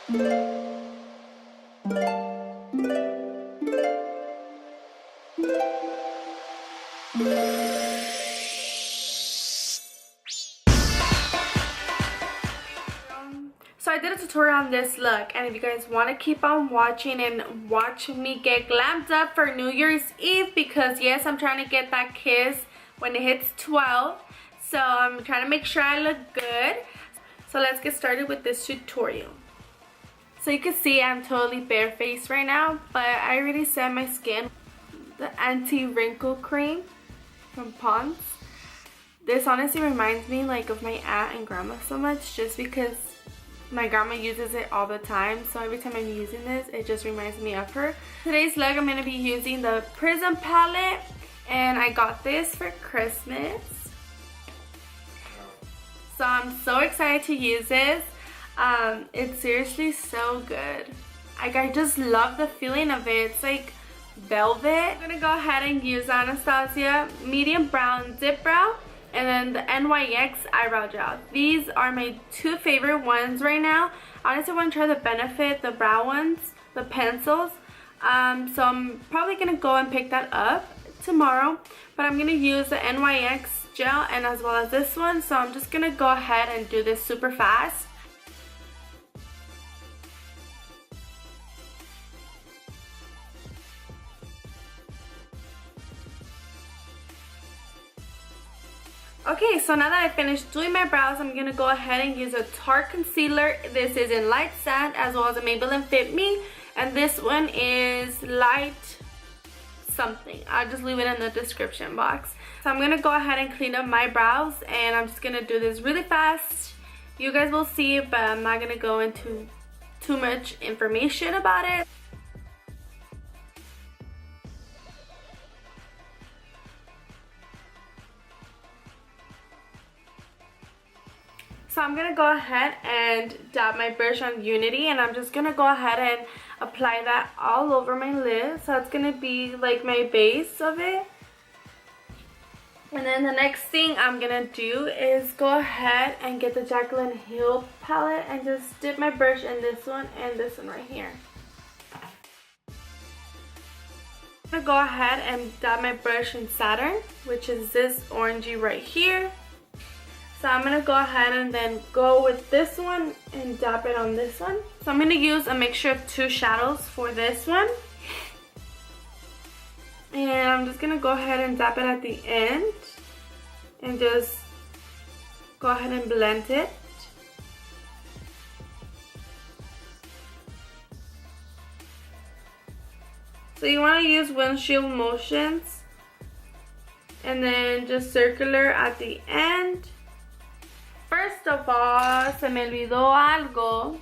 So I did a tutorial on this look, and if you guys want to keep on watching and watch me get glammed up for New Year's Eve, because yes, I'm trying to get that kiss when it hits 12, so I'm trying to make sure I look good. So let's get started with this tutorial. So you can see I'm totally barefaced right now, but I already set my skin. The Anti-wrinkle cream from Pond's. This honestly reminds me like of my aunt and grandma so much, just because my grandma uses it all the time, so every time I'm using this it just reminds me of her. Today's look I'm going to be using the Prism palette, and I got this for Christmas, so I'm so excited to use this. It's seriously so good. Like, I just love the feeling of it. It's like velvet. I'm going to go ahead and use Anastasia medium brown dip brow, and then the NYX eyebrow gel. These are my two favorite ones right now. Honestly, I want to try the Benefit, the brow ones, the pencils. So I'm probably going to go and pick that up tomorrow. But I'm going to use the NYX gel and as well as this one. So I'm just going to go ahead and do this super fast. Okay, so now that I finished doing my brows, I'm going to go ahead and use a Tarte concealer. This is in Light Sand, as well as a Maybelline Fit Me. And this one is Light something. I'll just leave it in the description box. So I'm going to go ahead and clean up my brows, and I'm just going to do this really fast. You guys will see, but I'm not going to go into too much information about it. So I'm going to go ahead and dab my brush on Unity, and I'm just going to go ahead and apply that all over my lid. So it's going to be like my base of it. And then the next thing I'm going to do is go ahead and get the Jaclyn Hill palette and just dip my brush in this one and this one right here. I'm going to go ahead and dab my brush in Saturn, which is this orangey right here. So I'm going to go ahead and then go with this one and dab it on this one. So I'm going to use a mixture of two shadows for this one. And I'm just going to go ahead and dab it at the end. And just go ahead and blend it. So you want to use windshield motions. And then just circular at the end. First of all, se me olvidó algo.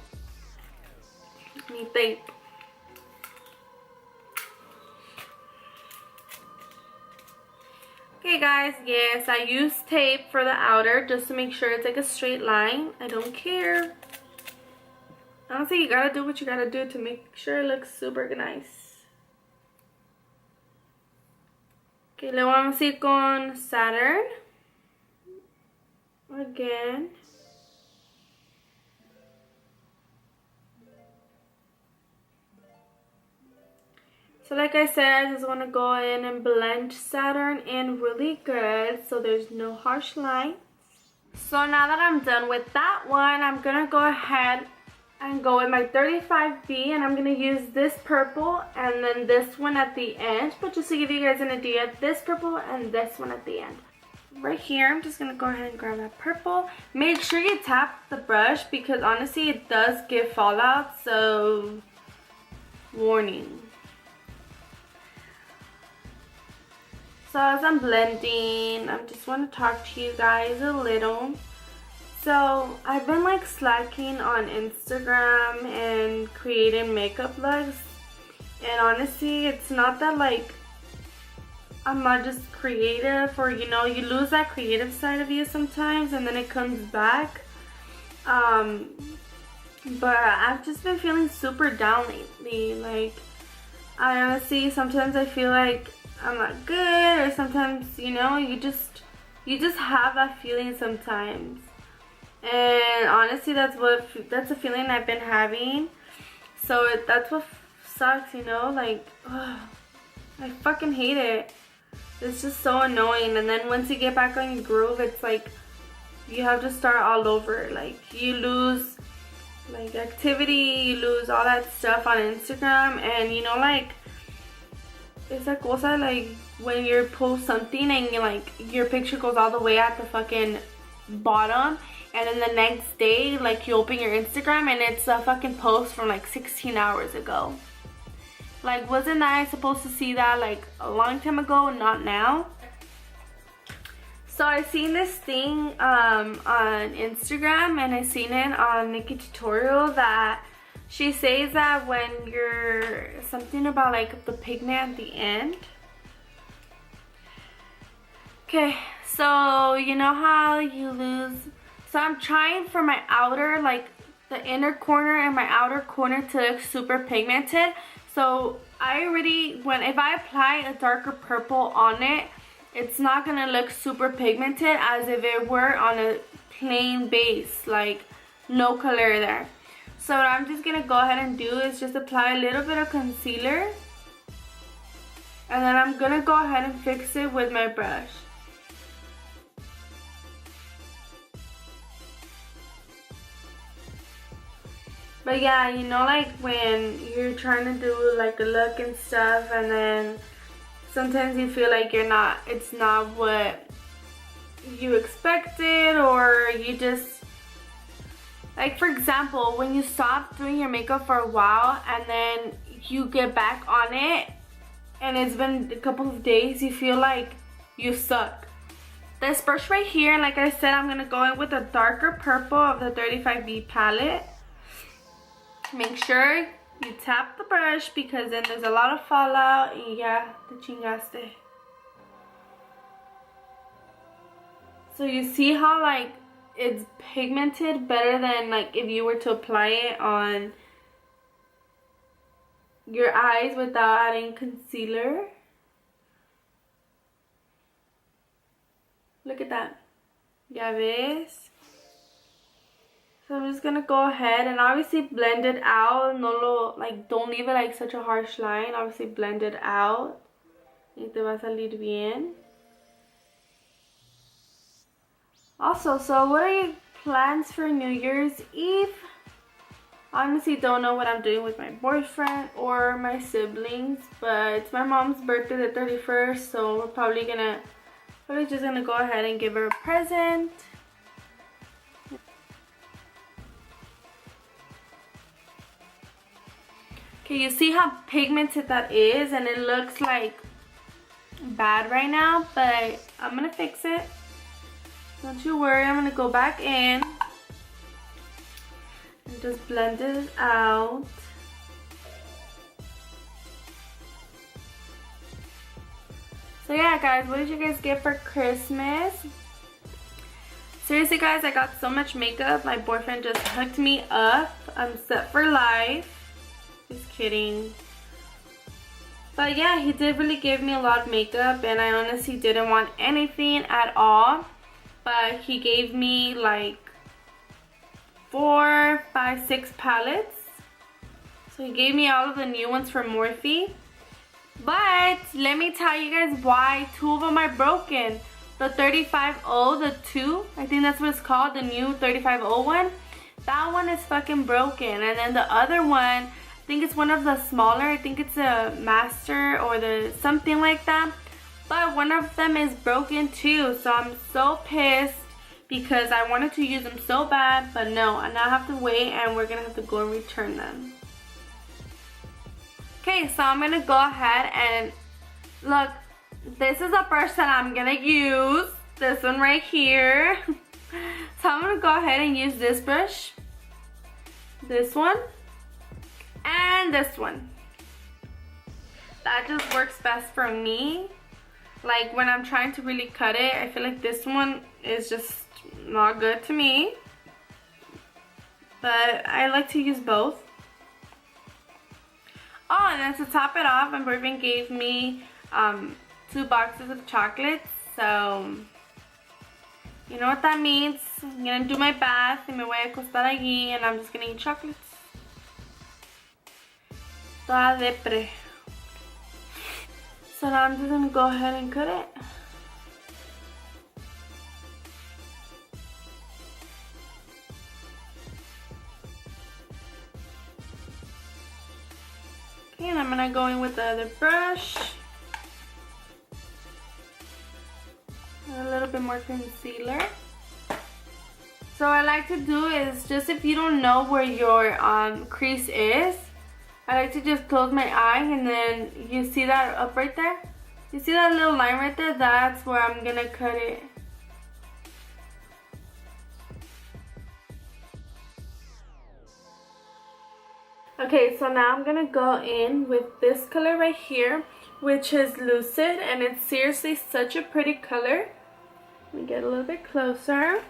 Mi tape. Okay guys, yes, I use tape for the outer just to make sure it's like a straight line. I don't care. Honestly, you gotta do what you gotta do to make sure it looks super nice. Okay, luego vamos a ir con Saturn. Again. So like I said, I just want to go in and blend Saturn in really good so there's no harsh lines. So now that I'm done with that one, I'm going to go ahead and go with my 35B, and I'm going to use this purple and then this one at the end. But just to give you guys an idea, this purple and this one at the end. Right here, I'm just going to go ahead and grab that purple. Make sure you tap the brush because honestly it does give fallout, so warning. So as I'm blending, I just want to talk to you guys a little. So I've been like slacking on Instagram and creating makeup looks, and honestly it's not that like I'm not just creative, or you know, you lose that creative side of you sometimes and then it comes back. But I've just been feeling super down lately. Like, I honestly, sometimes I feel like I'm not good, or sometimes, you know, you just have that feeling sometimes. And honestly, that's a feeling I've been having. So that's what sucks, you know, like, ugh, I fucking hate it. It's just so annoying. And then once you get back on your groove, it's like you have to start all over. Like, you lose like activity, you lose all that stuff on Instagram. And you know, like, esa cosa, like when you post something and you like your picture goes all the way at the fucking bottom, and then the next day like you open your Instagram and it's a fucking post from like 16 hours ago. Like, wasn't I supposed to see that like a long time ago and not now? So I seen this thing on Instagram, and I seen it on Nikki Tutorial, that she says that when you're something about like the pigment at the end. Okay, so you know how you lose, so I'm trying for my outer, like the inner corner and my outer corner to look super pigmented. So I already, if I apply a darker purple on it, it's not gonna look super pigmented as if it were on a plain base, like no color there. So what I'm just gonna go ahead and do is just apply a little bit of concealer, and then I'm gonna go ahead and fix it with my brush. But yeah, you know, like when you're trying to do like a look and stuff, and then sometimes you feel like it's not what you expected, or you just, like for example, when you stop doing your makeup for a while and then you get back on it and it's been a couple of days, you feel like you suck. This brush right here, like I said, I'm gonna go in with a darker purple of the 35B palette. Make sure you tap the brush because then there's a lot of fallout and yeah, te chingaste. So you see how like it's pigmented better than like if you were to apply it on your eyes without adding concealer. Look at that. Ya ves? So I'm just gonna go ahead and obviously blend it out. Don't leave it like such a harsh line. Obviously blend it out. Y te va a salir bien. Also, so what are your plans for New Year's Eve? Honestly, don't know what I'm doing with my boyfriend or my siblings, but it's my mom's birthday the 31st, so we're probably just gonna go ahead and give her a present. Okay, you see how pigmented that is, and it looks like bad right now, but I'm gonna fix it. Don't you worry, I'm gonna go back in and just blend it out. So yeah, guys, what did you guys get for Christmas? Seriously, guys, I got so much makeup. My boyfriend just hooked me up. I'm set for life. Just kidding. But yeah, he did really give me a lot of makeup, and I honestly didn't want anything at all. But he gave me like 4, 5, 6 palettes. So he gave me all of the new ones from Morphe. But let me tell you guys why 2 of them are broken. The 35O, the 2, I think that's what it's called, the new 35O one. That one is fucking broken. And then the other one, I think it's one of the smaller, I think it's a master or the something like that. But one of them is broken too, so I'm so pissed because I wanted to use them so bad, but no, I now have to wait and we're gonna have to go and return them. Okay, so I'm gonna go ahead and look, this is the brush that I'm gonna use, this one right here. So I'm gonna go ahead and use this brush, this one, and this one. That just works best for me. Like when I'm trying to really cut it, I feel like this one is just not good to me. But I like to use both. Oh, and then to top it off, my boyfriend gave me 2 boxes of chocolates. So You know what that means. I'm gonna do my bath y me voy a acostar allí and I'm just gonna eat chocolates. Toda depre. So now I'm just gonna go ahead and cut it. Okay, and I'm gonna go in with the other brush. A little bit more concealer. So what I like to do is, just if you don't know where your crease is, I like to just close my eye, and then you see that up right there? You see that little line right there? That's where I'm gonna cut it. Okay, so now I'm gonna go in with this color right here, which is Lucid, and it's seriously such a pretty color. Let me get a little bit closer.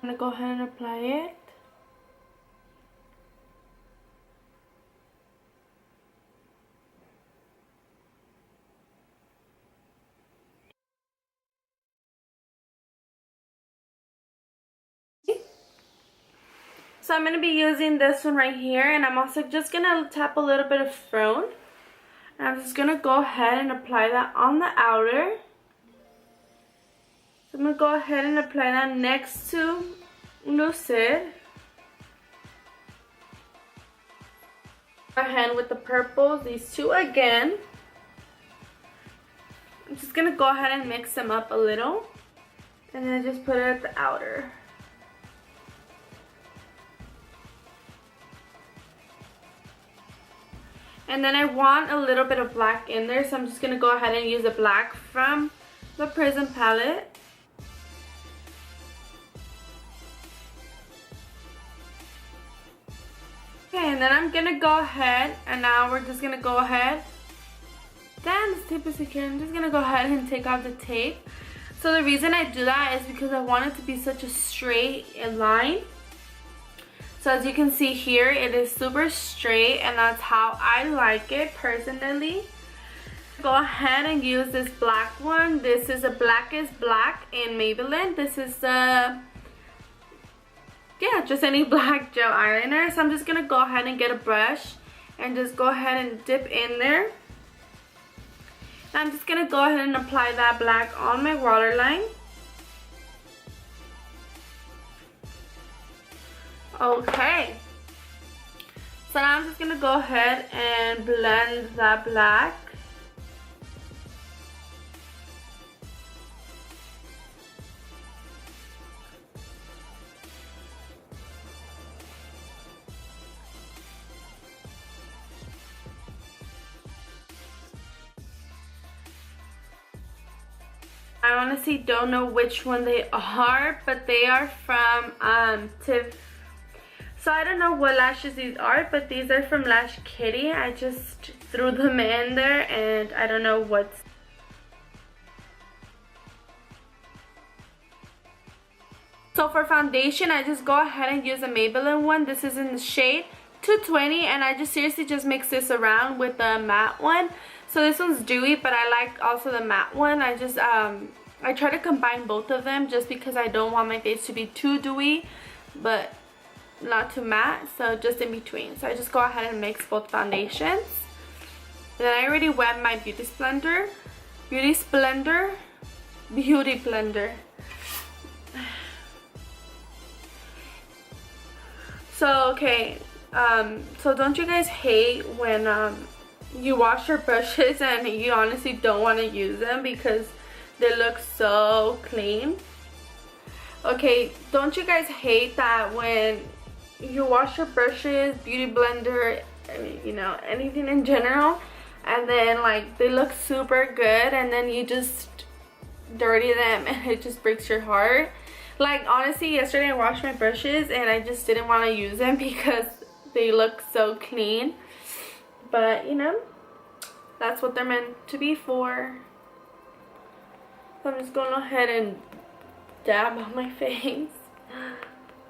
I'm gonna go ahead and apply it. So I'm going to be using this one right here, and I'm also just going to tap a little bit of Frone. And I'm just going to go ahead and apply that on the outer. So I'm going to go ahead and apply that next to Lucid. Go ahead with the purples, these two again. I'm just going to go ahead and mix them up a little. And then just put it at the outer. And then I want a little bit of black in there, so I'm just going to go ahead and use the black from the Prism palette. Okay, and then I'm going to go ahead, and now we're just going to go ahead. Damn, this tape is secure. I'm just going to go ahead and take off the tape. So the reason I do that is because I want it to be such a straight line. So as you can see here, it is super straight, and that's how I like it personally. Go ahead and use this black one. This is a Blackest Black in Maybelline. This is the, just any black gel eyeliner. So I'm just gonna go ahead and get a brush and just go ahead and dip in there. And I'm just gonna go ahead and apply that black on my waterline. Okay, so now I'm just going to go ahead and blend that black. I honestly don't know which one they are, but they are from Tiff. So I don't know what lashes these are, but these are from Lash Kitty. I just threw them in there, and I don't know what's. So for foundation, I just go ahead and use a Maybelline one. This is in the shade 220, and I just seriously just mix this around with the matte one. So this one's dewy, but I like also the matte one. I just I try to combine both of them just because I don't want my face to be too dewy, but not too matte, so just in between. So I just go ahead and mix both foundations. And then I already wet my Beauty Blender. So okay, so don't you guys hate when you wash your brushes and you honestly don't want to use them because they look so clean? Okay, don't you guys hate that when you wash your brushes, beauty blender, you know, anything in general, and then like they look super good, and then you just dirty them and it just breaks your heart? Like honestly, yesterday I washed my brushes and I just didn't want to use them because they look so clean, but you know, that's what they're meant to be for. So I'm just going ahead and dab on my face.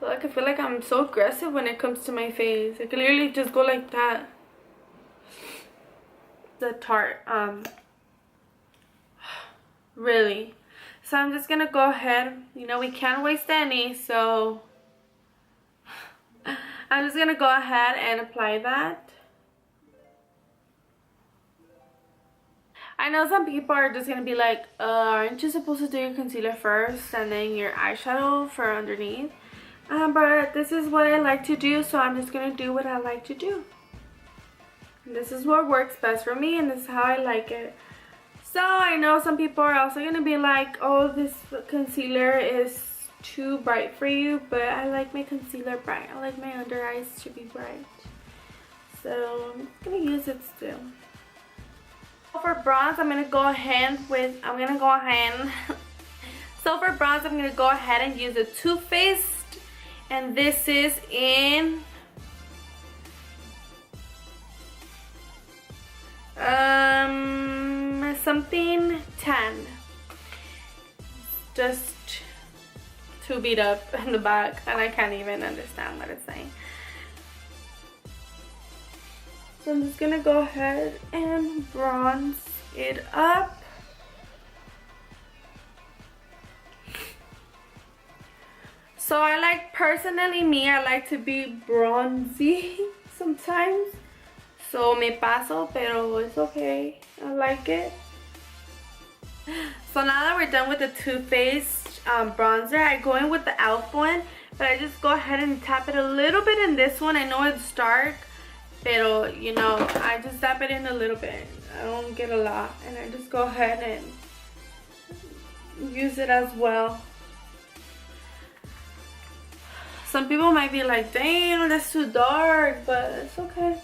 Like I feel like I'm so aggressive when it comes to my face. I can literally just go like that. The Tarte, really. So I'm just gonna go ahead, you know, we can't waste any, so I'm just gonna go ahead and apply that. I know some people are just gonna be like, aren't you supposed to do your concealer first and then your eyeshadow for underneath? But this is what I like to do, so I'm just gonna do what I like to do. And this is what works best for me, and this is how I like it. So I know some people are also gonna be like, oh, this concealer is too bright for you, but I like my concealer bright. I like my under eyes to be bright. So I'm gonna use it still. For bronze, I'm gonna go ahead. So for bronze, I'm gonna go ahead and use a Too Faced, and this is in something tan. Just too beat up in the back, and I can't even understand what it's saying. So I'm just gonna go ahead and bronze it up. So I like, personally me, I like to be bronzy sometimes. So me paso, pero it's okay. I like it. So now that we're done with the Too Faced bronzer, I go in with the e.l.f. one, but I just go ahead and tap it a little bit in this one. I know it's dark, pero you know, I just tap it in a little bit. I don't get a lot, and I just go ahead and use it as well. Some people might be like, damn, that's too dark, but it's okay.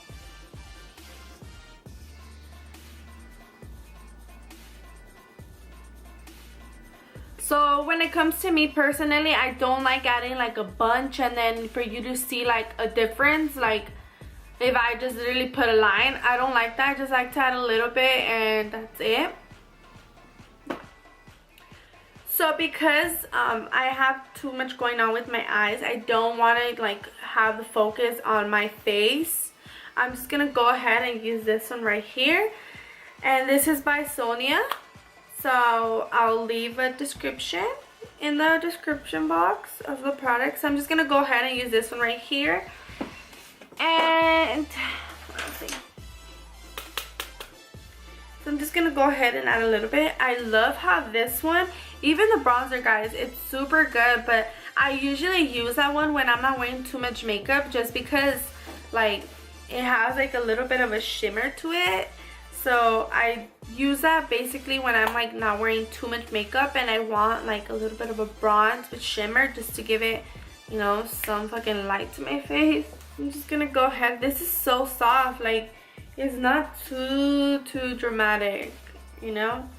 So when it comes to me personally, I don't like adding like a bunch and then for you to see like a difference. Like if I just literally put a line, I don't like that. I just like to add a little bit and that's it. So because I have too much going on with my eyes, I don't want to like have the focus on my face. I'm just gonna go ahead and use this one right here, and this is by Sonia. So I'll leave a description in the description box of the products. So I'm just gonna go ahead and use this one right here, and let's see. So I'm just gonna go ahead and add a little bit. I love how this one, even the bronzer, guys, it's super good, but I usually use that one when I'm not wearing too much makeup, just because like it has like a little bit of a shimmer to it. So I use that basically when I'm like not wearing too much makeup and I want like a little bit of a bronze with shimmer, just to give it, you know, some fucking light to my face. I'm just gonna go ahead. This is so soft, like it's not too dramatic, you know,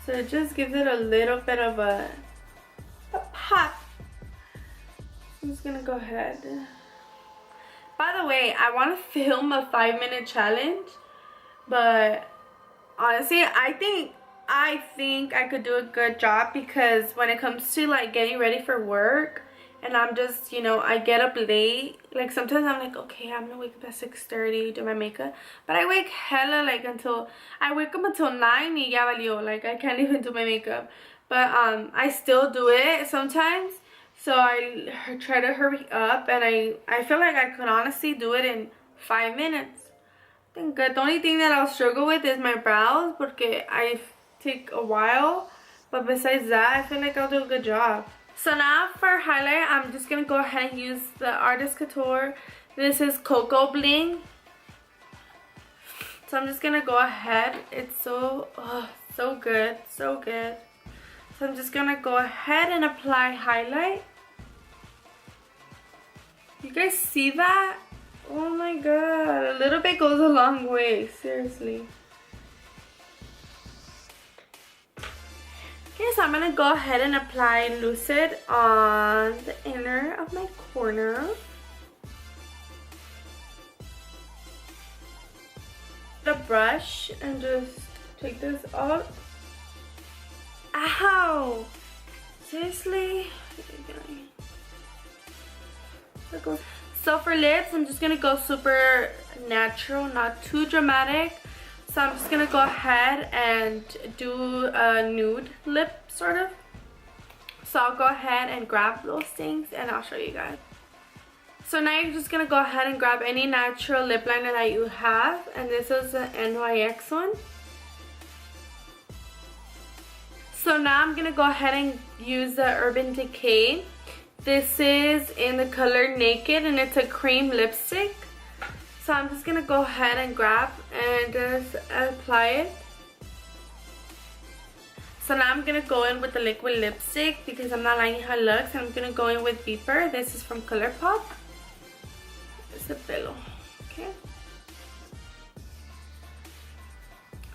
so it just gives it a little bit of a pop. I'm just gonna go ahead. By the way, I want to film a 5-minute challenge, but honestly I think I could do a good job, because when it comes to like getting ready for work and I'm just, you know, I get up late, like sometimes I'm like, okay, I'm gonna wake up at 6:30, do my makeup, but I wake hella like I wake up until 9 y ya valió, like I can't even do my makeup. But I still do it sometimes, so I try to hurry up, and I feel like I could honestly do it in 5 minutes. I think the only thing that I'll struggle with is my brows, porque I take a while, but besides that I feel like I'll do a good job. So now for highlight, I'm just gonna go ahead and use the Artist Couture. This is Cocoa Bling. So I'm just gonna go ahead. It's so good, so good. So I'm just gonna go ahead and apply highlight. You guys see that? Oh my god, a little bit goes a long way, seriously. Okay, so I'm gonna go ahead and apply Lucid on the inner of my corner. The brush and just take this out. Ow! Seriously? So for lips, I'm just gonna go super natural, not too dramatic. So I'm just gonna go ahead and do a nude lip, sort of. So I'll go ahead and grab those things and I'll show you guys. So now you're just going to go ahead and grab any natural lip liner that you have. And this is the NYX one. So now I'm going to go ahead and use the Urban Decay. This is in the color Naked and it's a cream lipstick. So I'm just going to go ahead and grab and just apply it. So now I'm going to go in with the liquid lipstick because I'm not liking how it looks. And I'm going to go in with Beeper. This is from ColourPop. It's a pillow. Okay.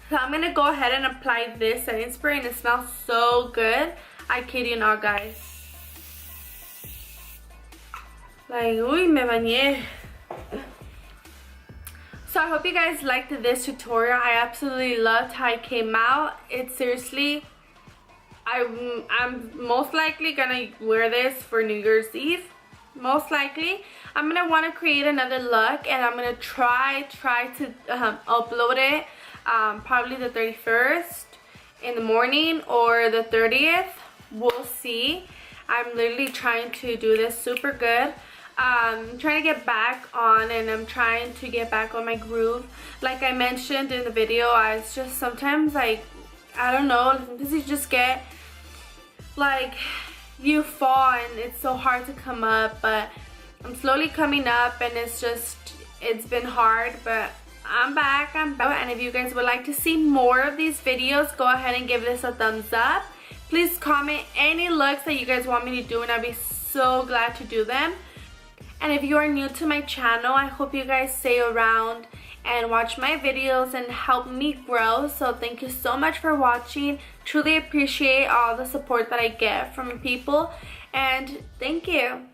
So I'm going to go ahead and apply this setting spray and it smells so good. I kid you not, guys. Like, uy, me bañé. So I hope you guys liked this tutorial. I absolutely loved how it came out. It's seriously, I'm most likely gonna wear this for New Year's Eve. Most likely. I'm gonna want to create another look and I'm gonna try to upload it probably the 31st in the morning or the 30th. We'll see. I'm literally trying to do this super good. I'm trying to get back on and I'm trying to get back on my groove. Like I mentioned in the video, it's just sometimes like, I don't know, sometimes you just get like, you fall and it's so hard to come up, but I'm slowly coming up and it's been hard, but I'm back. And if you guys would like to see more of these videos, go ahead and give this a thumbs up. Please comment any looks that you guys want me to do and I'll be so glad to do them. And if you are new to my channel, I hope you guys stay around and watch my videos and help me grow. So thank you so much for watching. Truly appreciate all the support that I get from people. And thank you.